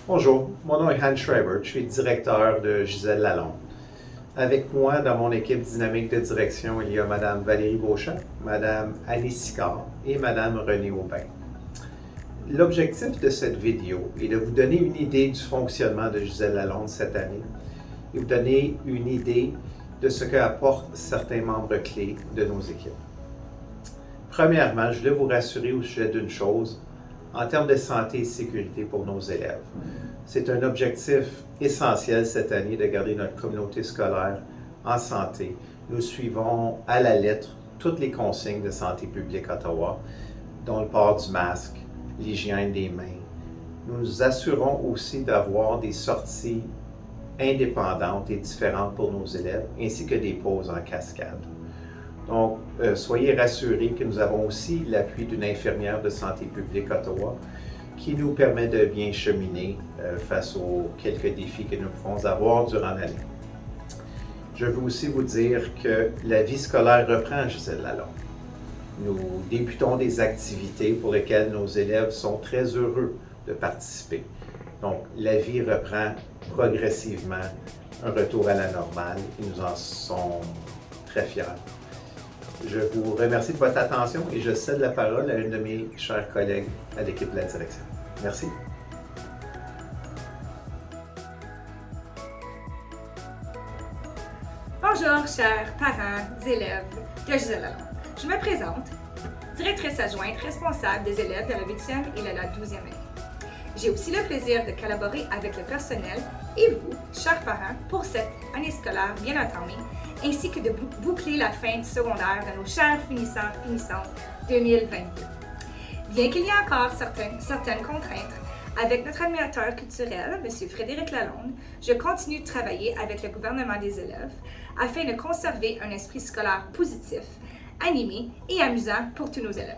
Bonjour, mon nom est Hans Schreiber, je suis directeur de Gisèle Lalonde. Avec moi, dans mon équipe dynamique de direction, il y a Mme Valérie Beauchamp, Mme Annie Sicard et Mme Renée Aubin. L'objectif de cette vidéo est de vous donner une idée du fonctionnement de Gisèle Lalonde cette année et vous donner une idée de ce qu'apportent certains membres clés de nos équipes. Premièrement, je voulais vous rassurer au sujet d'une chose, en termes de santé et sécurité pour nos élèves. C'est un objectif essentiel cette année de garder notre communauté scolaire en santé. Nous suivons à la lettre toutes les consignes de Santé publique Ottawa, dont le port du masque, l'hygiène des mains. Nous nous assurons aussi d'avoir des sorties indépendantes et différentes pour nos élèves, ainsi que des pauses en cascade. Donc, soyez rassurés que nous avons aussi l'appui d'une infirmière de Santé publique Ottawa qui nous permet de bien cheminer face aux quelques défis que nous pouvons avoir durant l'année. Je veux aussi vous dire que la vie scolaire reprend à Gisèle Lalonde. Nous débutons des activités pour lesquelles nos élèves sont très heureux de participer. Donc, la vie reprend progressivement, un retour à la normale et nous en sommes très fiers. Je vous remercie de votre attention et je cède la parole à une de mes chers collègues à l'équipe de la direction. Merci. Bonjour, chers parents, élèves de Gisèle Lalonde. Je me présente, directrice adjointe responsable des élèves de la 8e et de la 12e année. J'ai aussi le plaisir de collaborer avec le personnel et vous, chers parents, pour cette année scolaire bien entamée, ainsi que de boucler la fin du secondaire de nos chers finissants 2022. Bien qu'il y ait encore certaines contraintes, avec notre animateur culturel, M. Frédéric Lalonde, je continue de travailler avec le gouvernement des élèves afin de conserver un esprit scolaire positif, animé et amusant pour tous nos élèves.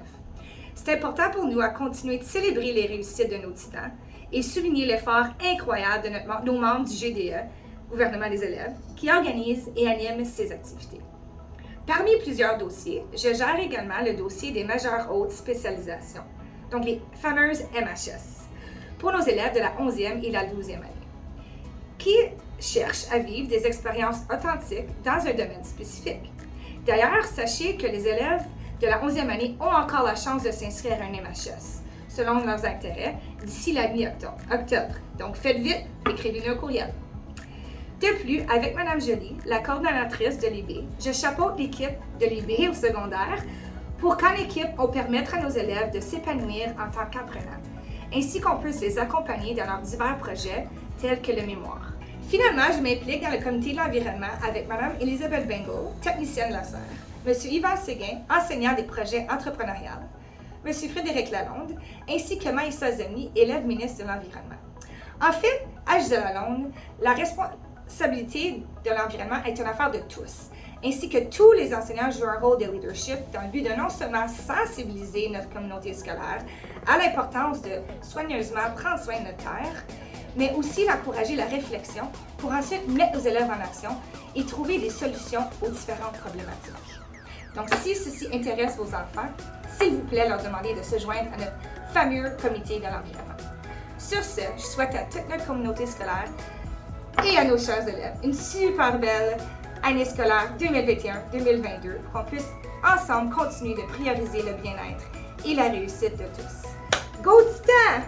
C'est important pour nous à continuer de célébrer les réussites de nos titans et souligner l'effort incroyable de nos membres du GDE, gouvernement des élèves, qui organise et anime ces activités. Parmi plusieurs dossiers, je gère également le dossier des majeures hautes spécialisations, donc les fameuses MHS, pour nos élèves de la 11e et la 12e année, qui cherchent à vivre des expériences authentiques dans un domaine spécifique. D'ailleurs, sachez que les élèves de la 11e année ont encore la chance de s'inscrire à un MHS, selon leurs intérêts, d'ici la mi-octobre. Donc, faites vite, écrivez-nous un courriel. De plus, avec Mme Joly, la coordonnatrice de l'IB, je chapeaute l'équipe de l'IB au secondaire pour qu'en équipe, on permette à nos élèves de s'épanouir en tant qu'apprenants, ainsi qu'on puisse les accompagner dans leurs divers projets tels que le mémoire. Finalement, je m'implique dans le comité de l'environnement avec Mme Elisabeth Bengal, technicienne de la serre, M. Yvan Séguin, enseignant des projets entrepreneuriales, M. Frédéric Lalonde, ainsi que Maïssa Zoni, élève ministre de l'Environnement. En fait, à Gisèle Lalonde, la responsabilité de l'environnement est une affaire de tous, ainsi que tous les enseignants jouent un rôle de leadership dans le but de non seulement sensibiliser notre communauté scolaire à l'importance de soigneusement prendre soin de notre terre, mais aussi d'encourager la réflexion pour ensuite mettre nos élèves en action et trouver des solutions aux différentes problématiques. Donc, si ceci intéresse vos enfants, s'il vous plaît, leur demander de se joindre à notre fameux comité de l'environnement. Sur ce, je souhaite à toute notre communauté scolaire et à nos chers élèves une super belle année scolaire 2021-2022 pour qu'on puisse ensemble continuer de prioriser le bien-être et la réussite de tous. Go Titans!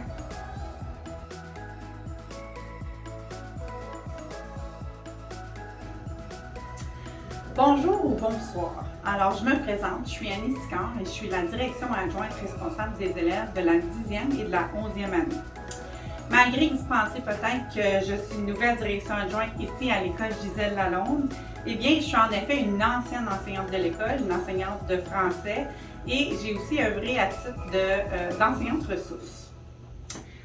Bonjour ou bonsoir. Alors, je me présente, je suis Annie Sicard et je suis la direction adjointe responsable des élèves de la 10e et de la 11e année. Malgré que vous pensez peut-être que je suis une nouvelle direction adjointe ici à l'école Gisèle Lalonde, eh bien, je suis en effet une ancienne enseignante de l'école, une enseignante de français et j'ai aussi œuvré à titre d'enseignante ressources.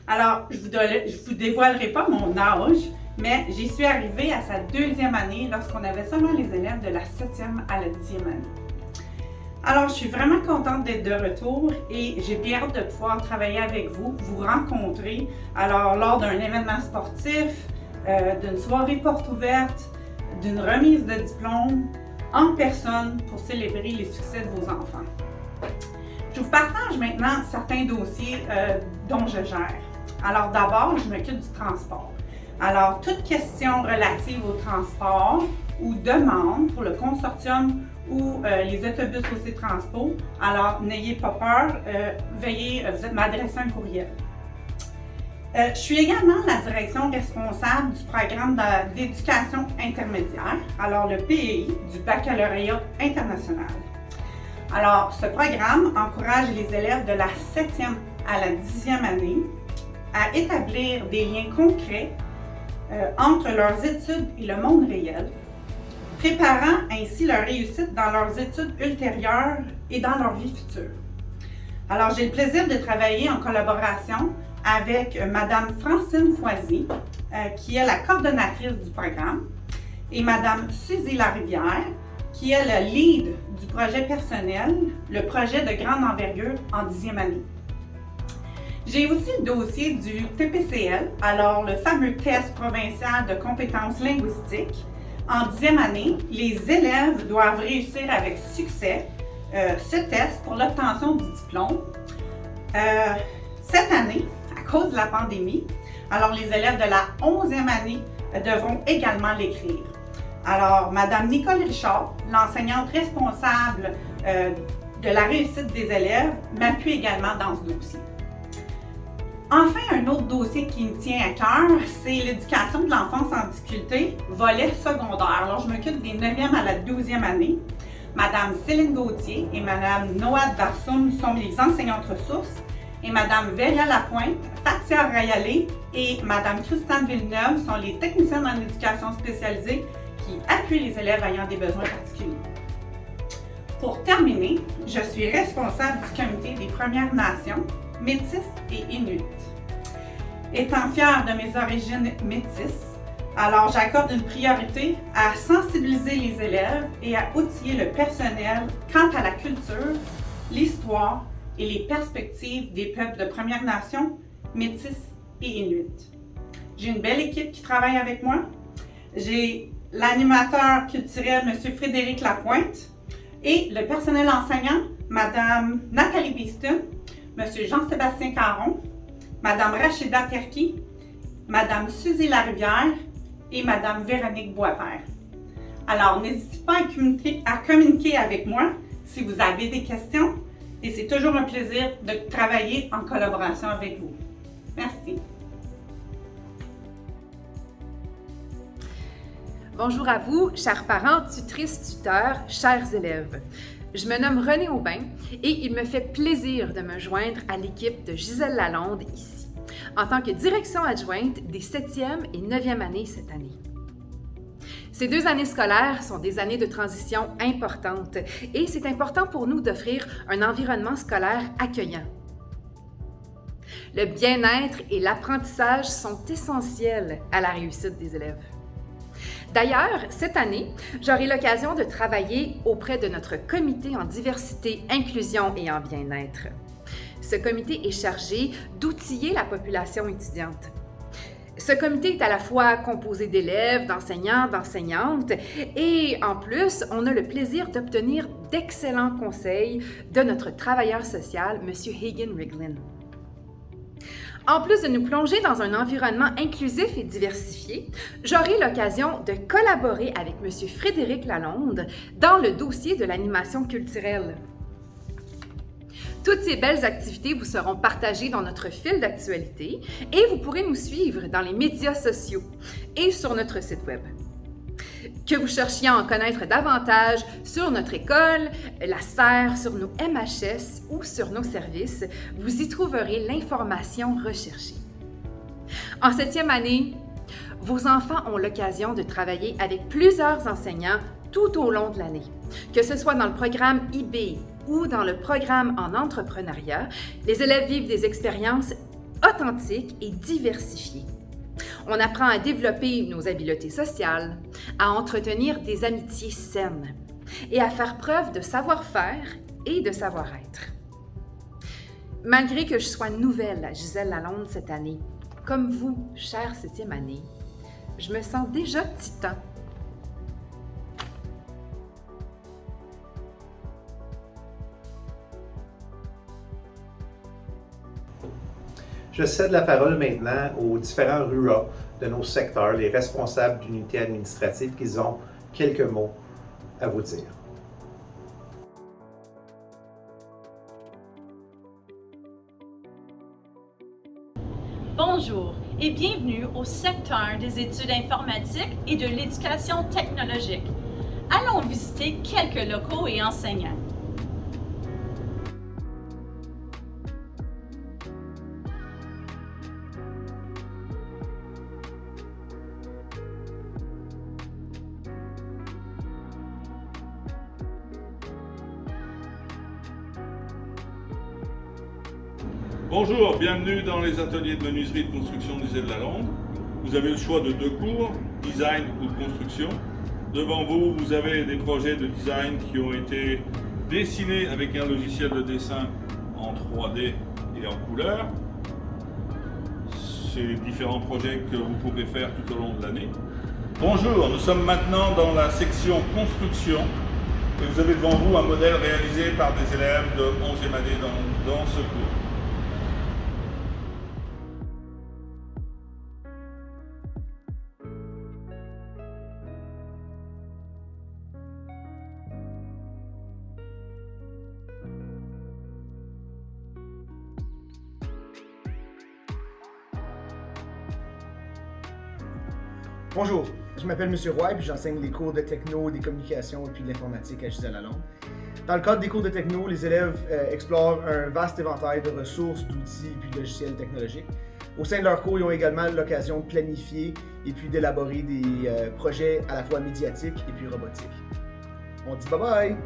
Alors, je vous dévoilerai pas mon âge, mais j'y suis arrivée à sa 2e année lorsqu'on avait seulement les élèves de la 7e à la 10e année. Alors, je suis vraiment contente d'être de retour et j'ai bien hâte de pouvoir travailler avec vous, vous rencontrer, alors lors d'un événement sportif, d'une soirée porte ouverte, d'une remise de diplôme, en personne pour célébrer les succès de vos enfants. Je vous partage maintenant certains dossiers dont je gère. Alors d'abord, je m'occupe du transport. Alors, toute question relative au transport ou demande pour le consortium ou les autobus aussi Transpo, alors n'ayez pas peur, veuillez m'adresser un courriel. Je suis également la direction responsable du programme d'éducation intermédiaire, alors le PEI du baccalauréat international. Alors, ce programme encourage les élèves de la 7e à la 10e année à établir des liens concrets entre leurs études et le monde réel, préparant ainsi leur réussite dans leurs études ultérieures et dans leur vie future. Alors, j'ai le plaisir de travailler en collaboration avec Madame Francine Foisy, qui est la coordonnatrice du programme, et Madame Suzy Larivière, qui est le lead du projet personnel, le projet de grande envergure en 10e année. J'ai aussi le dossier du TPCL, alors le fameux test provincial de compétences linguistiques. En 10e année, les élèves doivent réussir avec succès ce test pour l'obtention du diplôme. Cette année, à cause de la pandémie, alors les élèves de la 11e année devront également l'écrire. Alors, Madame Nicole Richard, l'enseignante responsable de la réussite des élèves, m'appuie également dans ce dossier. Enfin, un autre dossier qui me tient à cœur, c'est l'éducation de l'enfance en difficulté, volet secondaire. Alors, je m'occupe des 9e à la 12e année. Madame Céline Gauthier et Madame Noah Darsoum sont les enseignantes ressources et Madame Véria Lapointe, Fatia Rayalé et Madame Christiane Villeneuve sont les techniciennes en éducation spécialisée qui appuient les élèves ayant des besoins particuliers. Pour terminer, je suis responsable du comité des Premières Nations, Métis et Inuit. Étant fière de mes origines métisses, alors j'accorde une priorité à sensibiliser les élèves et à outiller le personnel quant à la culture, l'histoire et les perspectives des peuples de Premières Nations, Métis et Inuit. J'ai une belle équipe qui travaille avec moi. J'ai l'animateur culturel, M. Frédéric Lapointe, et le personnel enseignant, Mme Nathalie Beeston, M. Jean-Sébastien Caron, Mme Rachida Terki, Mme Suzy Larivière et Mme Véronique Boisvert. Alors, n'hésitez pas à communiquer avec moi si vous avez des questions et c'est toujours un plaisir de travailler en collaboration avec vous. Merci. Bonjour à vous, chers parents, tutrices, tuteurs, chers élèves. Je me nomme Renée Aubin et il me fait plaisir de me joindre à l'équipe de Gisèle Lalonde ici, en tant que direction adjointe des 7e et 9e années cette année. Ces 2 années scolaires sont des années de transition importantes et c'est important pour nous d'offrir un environnement scolaire accueillant. Le bien-être et l'apprentissage sont essentiels à la réussite des élèves. D'ailleurs, cette année, j'aurai l'occasion de travailler auprès de notre comité en diversité, inclusion et en bien-être. Ce comité est chargé d'outiller la population étudiante. Ce comité est à la fois composé d'élèves, d'enseignants, d'enseignantes et en plus, on a le plaisir d'obtenir d'excellents conseils de notre travailleur social, M. Hagan Riglin. En plus de nous plonger dans un environnement inclusif et diversifié, j'aurai l'occasion de collaborer avec M. Frédéric Lalonde dans le dossier de l'animation culturelle. Toutes ces belles activités vous seront partagées dans notre fil d'actualité et vous pourrez nous suivre dans les médias sociaux et sur notre site web. Que vous cherchiez à en connaître davantage sur notre école, la SER, sur nos MHS ou sur nos services, vous y trouverez l'information recherchée. En 7e année, vos enfants ont l'occasion de travailler avec plusieurs enseignants tout au long de l'année. Que ce soit dans le programme IB ou dans le programme en entrepreneuriat, les élèves vivent des expériences authentiques et diversifiées. On apprend à développer nos habiletés sociales, à entretenir des amitiés saines et à faire preuve de savoir-faire et de savoir-être. Malgré que je sois nouvelle à Gisèle Lalonde cette année, comme vous, chère 7e année, je me sens déjà titan. Je cède la parole maintenant aux différents RUA de nos secteurs, les responsables d'unités administratives, qui ont quelques mots à vous dire. Bonjour et bienvenue au secteur des études informatiques et de l'éducation technologique. Allons visiter quelques locaux et enseignants. Bonjour, bienvenue dans les ateliers de menuiserie de construction d'Iselle-la-Londe. Vous avez le choix de 2 cours, design ou construction. Devant vous, vous avez des projets de design qui ont été dessinés avec un logiciel de dessin en 3D et en couleur. C'est différents projets que vous pourrez faire tout au long de l'année. Bonjour, nous sommes maintenant dans la section construction et vous avez devant vous un modèle réalisé par des élèves de 11e année dans ce cours. Bonjour, je m'appelle M. Roy et j'enseigne les cours de techno, des communications et puis de l'informatique à Gisèle-la-Londe. Dans le cadre des cours de techno, les élèves explorent un vaste éventail de ressources, d'outils et puis de logiciels technologiques. Au sein de leurs cours, ils ont également l'occasion de planifier et puis d'élaborer des projets à la fois médiatiques et puis robotiques. On dit bye bye!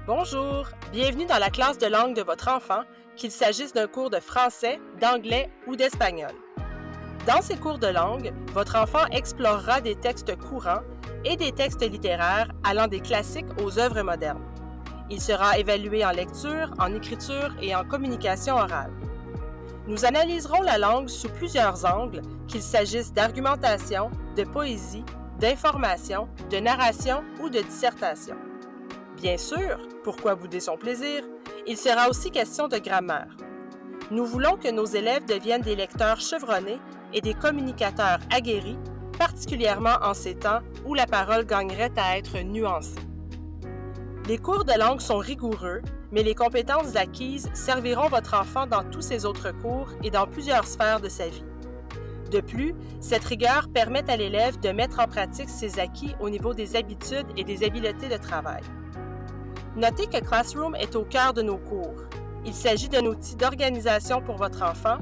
Bonjour, bienvenue dans la classe de langue de votre enfant, qu'il s'agisse d'un cours de français, d'anglais ou d'espagnol. Dans ces cours de langue, votre enfant explorera des textes courants et des textes littéraires allant des classiques aux œuvres modernes. Il sera évalué en lecture, en écriture et en communication orale. Nous analyserons la langue sous plusieurs angles, qu'il s'agisse d'argumentation, de poésie, d'information, de narration ou de dissertation. Bien sûr, pourquoi bouder son plaisir? Il sera aussi question de grammaire. Nous voulons que nos élèves deviennent des lecteurs chevronnés et des communicateurs aguerris, particulièrement en ces temps où la parole gagnerait à être nuancée. Les cours de langue sont rigoureux, mais les compétences acquises serviront votre enfant dans tous ses autres cours et dans plusieurs sphères de sa vie. De plus, cette rigueur permet à l'élève de mettre en pratique ses acquis au niveau des habitudes et des habiletés de travail. Notez que Classroom est au cœur de nos cours. Il s'agit d'un outil d'organisation pour votre enfant,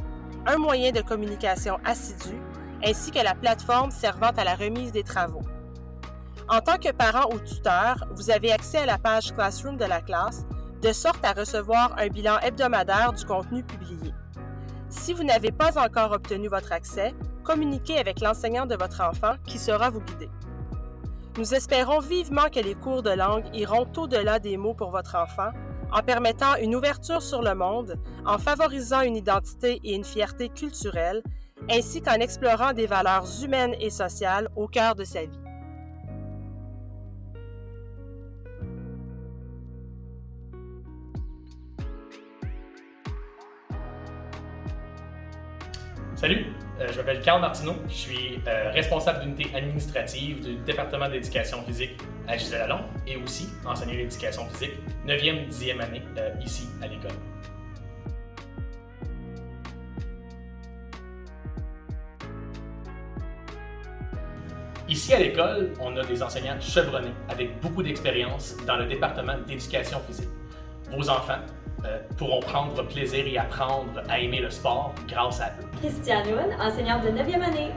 un moyen de communication assidu, ainsi que la plateforme servant à la remise des travaux. En tant que parent ou tuteur, vous avez accès à la page Classroom de la classe, de sorte à recevoir un bilan hebdomadaire du contenu publié. Si vous n'avez pas encore obtenu votre accès, communiquez avec l'enseignant de votre enfant qui saura vous guider. Nous espérons vivement que les cours de langue iront au-delà des mots pour votre enfant, en permettant une ouverture sur le monde, en favorisant une identité et une fierté culturelle, ainsi qu'en explorant des valeurs humaines et sociales au cœur de sa vie. Salut, je m'appelle Carl Martineau, je suis responsable d'unité administrative du département d'éducation physique à Gisèle-la-Londe et aussi enseignant l'éducation physique 9e, 10e année ici à l'école. Ici à l'école, on a des enseignants chevronnés avec beaucoup d'expérience dans le département d'éducation physique. Vos enfants pourront prendre plaisir et apprendre à aimer le sport grâce à eux. Christiane Youn, enseignante de 9e année.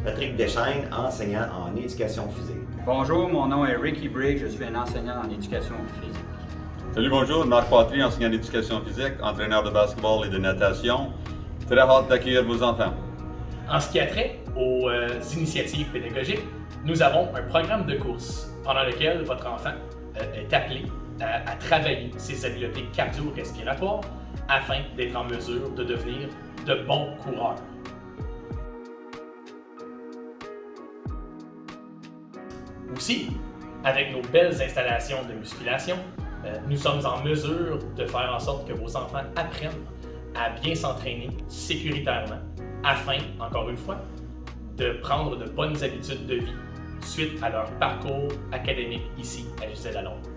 Patrick Deschaines, enseignant en éducation physique. Bonjour, mon nom est Ricky Briggs, je suis un enseignant en éducation physique. Salut, bonjour, Marc Patry, enseignant d'éducation physique, entraîneur de basketball et de natation. Très hâte d'accueillir vos enfants. En ce qui a trait aux initiatives pédagogiques, nous avons un programme de course pendant lequel votre enfant est appelé à travailler ses habiletés cardio-respiratoires afin d'être en mesure de devenir de bons coureurs. Aussi, avec nos belles installations de musculation, nous sommes en mesure de faire en sorte que vos enfants apprennent à bien s'entraîner sécuritairement afin, encore une fois, de prendre de bonnes habitudes de vie suite à leur parcours académique ici à Gisèle Lalonde.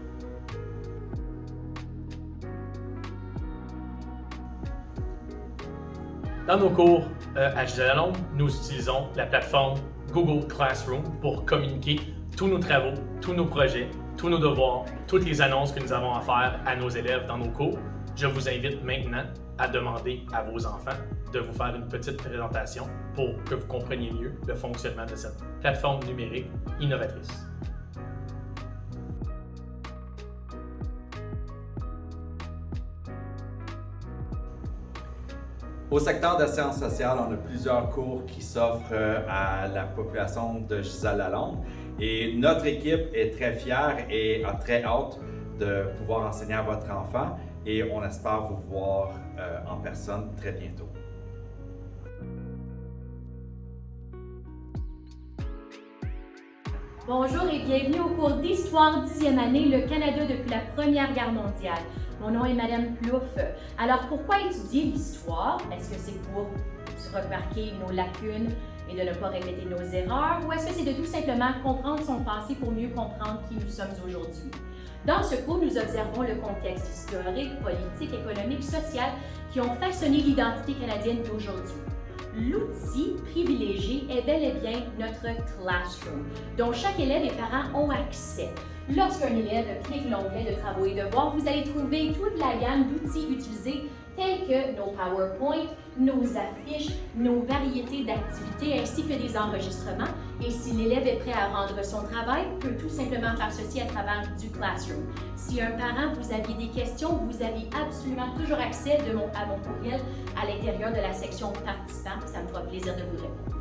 Dans nos cours à Gisèle Lalonde, nous utilisons la plateforme Google Classroom pour communiquer tous nos travaux, tous nos projets, tous nos devoirs, toutes les annonces que nous avons à faire à nos élèves dans nos cours. Je vous invite maintenant à demander à vos enfants de vous faire une petite présentation pour que vous compreniez mieux le fonctionnement de cette plateforme numérique innovatrice. Au secteur de sciences sociales, on a plusieurs cours qui s'offrent à la population de Gisèle Lalonde et notre équipe est très fière et a très hâte de pouvoir enseigner à votre enfant et on espère vous voir en personne très bientôt. Bonjour et bienvenue au cours d'Histoire 10e année, le Canada depuis la Première Guerre mondiale. Mon nom est Madame Plouffe. Alors pourquoi étudier l'histoire? Est-ce que c'est pour se remarquer nos lacunes et de ne pas répéter nos erreurs? Ou est-ce que c'est de tout simplement comprendre son passé pour mieux comprendre qui nous sommes aujourd'hui? Dans ce cours, nous observons le contexte historique, politique, économique, social qui ont façonné l'identité canadienne d'aujourd'hui. L'outil privilégié est bel et bien notre Classroom, dont chaque élève et parents ont accès. Lorsqu'un élève clique l'onglet de travaux et devoirs, vous allez trouver toute la gamme d'outils utilisés tels que nos PowerPoint, nos affiches, nos variétés d'activités ainsi que des enregistrements. Et si l'élève est prêt à rendre son travail, peut tout simplement faire ceci à travers du Classroom. Si un parent, vous aviez des questions, vous avez absolument toujours accès à mon courriel à l'intérieur de la section participants. Ça me fera plaisir de vous répondre.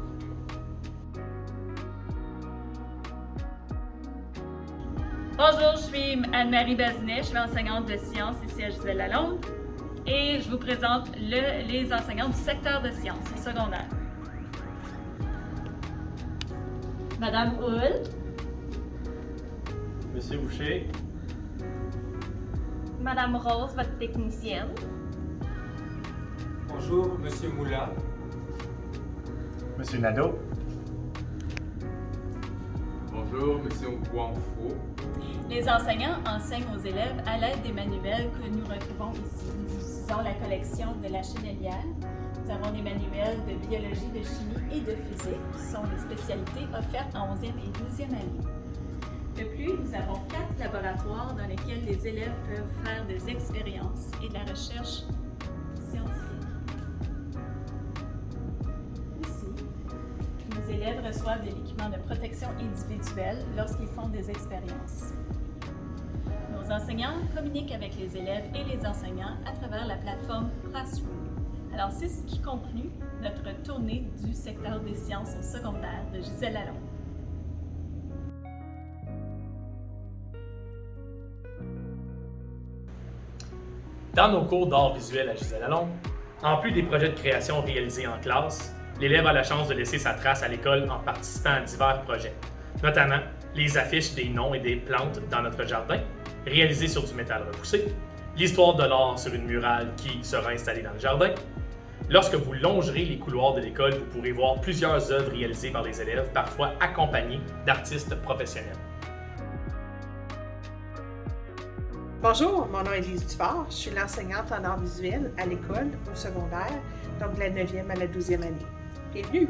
Bonjour, je suis Anne-Marie Bazinet, je suis enseignante de sciences ici à Gisèle Lalonde et je vous présente les enseignants du secteur de sciences au secondaire. Madame Hull. Monsieur Boucher. Madame Rose, votre technicienne. Bonjour, Monsieur Moula. Monsieur Nadeau. Bonjour, Monsieur Wangfo. Les enseignants enseignent aux élèves à l'aide des manuels que nous retrouvons ici. Nous utilisons la collection de la Chenelière. Nous avons des manuels de biologie, de chimie et de physique qui sont des spécialités offertes en 11e et 12e année. De plus, nous avons 4 laboratoires dans lesquels les élèves peuvent faire des expériences et de la recherche scientifique. Aussi, nos élèves reçoivent de l'équipement de protection individuelle lorsqu'ils font des expériences. Nos enseignants communiquent avec les élèves et les enseignants à travers la plateforme Classroom. Alors, c'est ce qui conclut notre tournée du secteur des sciences au secondaire de Gisèle Lalonde. Dans nos cours d'art visuel à Gisèle Lalonde, en plus des projets de création réalisés en classe, l'élève a la chance de laisser sa trace à l'école en participant à divers projets, notamment les affiches des noms et des plantes dans notre jardin, réalisées sur du métal repoussé, l'histoire de l'art sur une murale qui sera installée dans le jardin. Lorsque vous longerez les couloirs de l'école, vous pourrez voir plusieurs œuvres réalisées par les élèves, parfois accompagnées d'artistes professionnels. Bonjour, mon nom est Lise Dufort, je suis l'enseignante en art visuel à l'école, au secondaire, donc de la 9e à la 12e année. Bienvenue!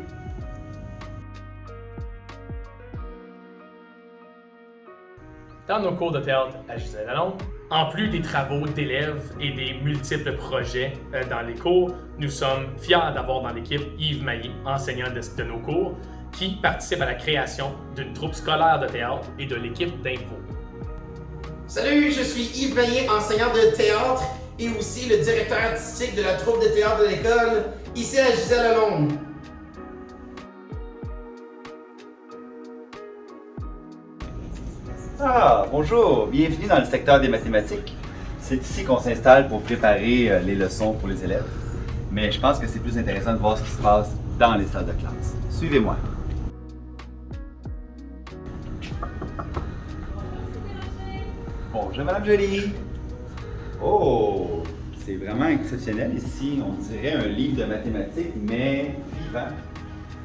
Dans nos cours de théâtre à Gisèle Lalonde, en plus des travaux d'élèves et des multiples projets dans les cours, nous sommes fiers d'avoir dans l'équipe Yves Maillé, enseignant de nos cours, qui participe à la création d'une troupe scolaire de théâtre et de l'équipe d'impro. Salut, je suis Yves Maillé, enseignant de théâtre et aussi le directeur artistique de la troupe de théâtre de l'école, ici à Gisèle Lalonde. Ah, bonjour, bienvenue dans le secteur des mathématiques. C'est ici qu'on s'installe pour préparer les leçons pour les élèves. Mais je pense que c'est plus intéressant de voir ce qui se passe dans les salles de classe. Suivez-moi. Bonjour, Madame Jolie. Oh, c'est vraiment exceptionnel ici. On dirait un livre de mathématiques, mais vivant.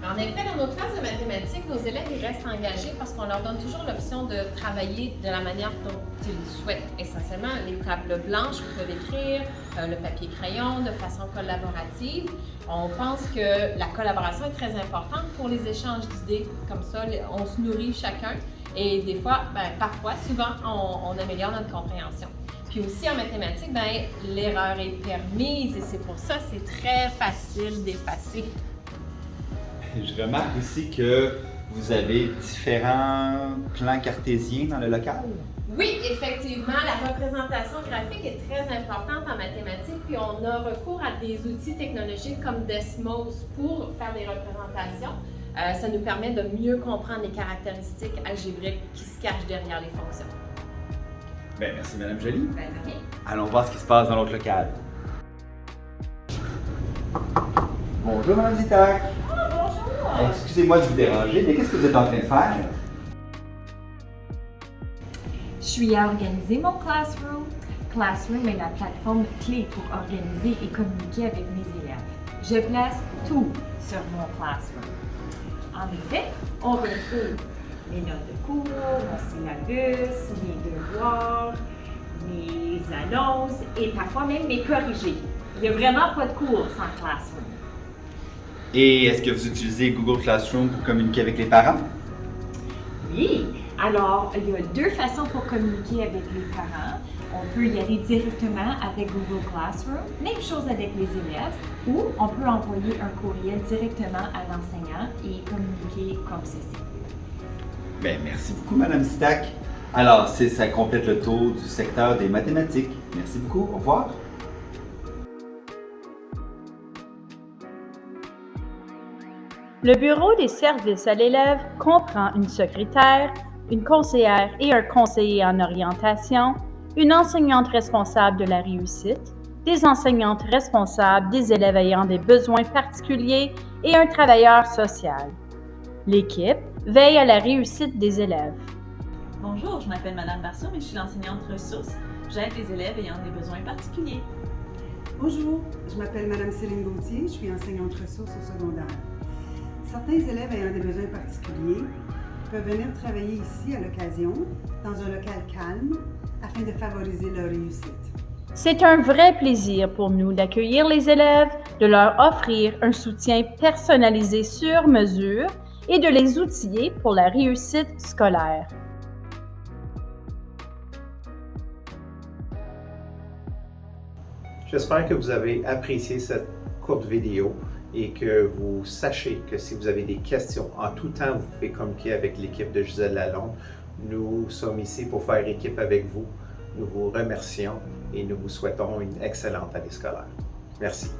En effet, dans nos classes de mathématiques, nos élèves ils restent engagés parce qu'on leur donne toujours l'option de travailler de la manière dont ils souhaitent. Essentiellement, les tables blanches où ils peuvent écrire, le papier-crayon de façon collaborative. On pense que la collaboration est très importante pour les échanges d'idées. Comme ça, on se nourrit chacun et des fois, parfois, souvent, on améliore notre compréhension. Puis aussi en mathématiques, l'erreur est permise et c'est pour ça que c'est très facile d'effacer. Je remarque aussi que vous avez différents plans cartésiens dans le local. Oui, effectivement, la représentation graphique est très importante en mathématiques, puis on a recours à des outils technologiques comme Desmos pour faire des représentations. Ça nous permet de mieux comprendre les caractéristiques algébriques qui se cachent derrière les fonctions. Bien, merci Madame Jolie. De rien. Allons voir ce qui se passe dans l'autre local. Bonjour Madame Zitak. Excusez-moi de vous déranger, mais qu'est-ce que vous êtes en train de faire? Je suis à organiser mon Classroom. Classroom est la plateforme clé pour organiser et communiquer avec mes élèves. Je place tout sur mon Classroom. En effet, on retrouve les notes de cours, mon syllabus, mes devoirs, mes annonces et parfois même mes corrigés. Il n'y a vraiment pas de cours sans Classroom. Et est-ce que vous utilisez Google Classroom pour communiquer avec les parents? Oui, alors il y a deux façons pour communiquer avec les parents. On peut y aller directement avec Google Classroom, même chose avec les élèves, ou on peut envoyer un courriel directement à l'enseignant et communiquer comme ceci. Bien, merci beaucoup Madame Zitak. Alors, ça complète le tour du secteur des mathématiques. Merci beaucoup, au revoir. Le bureau des services à l'élève comprend une secrétaire, une conseillère et un conseiller en orientation, une enseignante responsable de la réussite, des enseignantes responsables des élèves ayant des besoins particuliers et un travailleur social. L'équipe veille à la réussite des élèves. Bonjour, je m'appelle Madame Barsoum et je suis l'enseignante ressource. J'aide les élèves ayant des besoins particuliers. Bonjour, je m'appelle Madame Céline Gauthier, je suis enseignante ressource au secondaire. Certains élèves ayant des besoins particuliers peuvent venir travailler ici à l'occasion, dans un local calme, afin de favoriser leur réussite. C'est un vrai plaisir pour nous d'accueillir les élèves, de leur offrir un soutien personnalisé sur mesure et de les outiller pour la réussite scolaire. J'espère que vous avez apprécié cette courte vidéo et que vous sachez que si vous avez des questions, en tout temps, vous pouvez communiquer avec l'équipe de Gisèle Lalonde. Nous sommes ici pour faire équipe avec vous. Nous vous remercions et nous vous souhaitons une excellente année scolaire. Merci.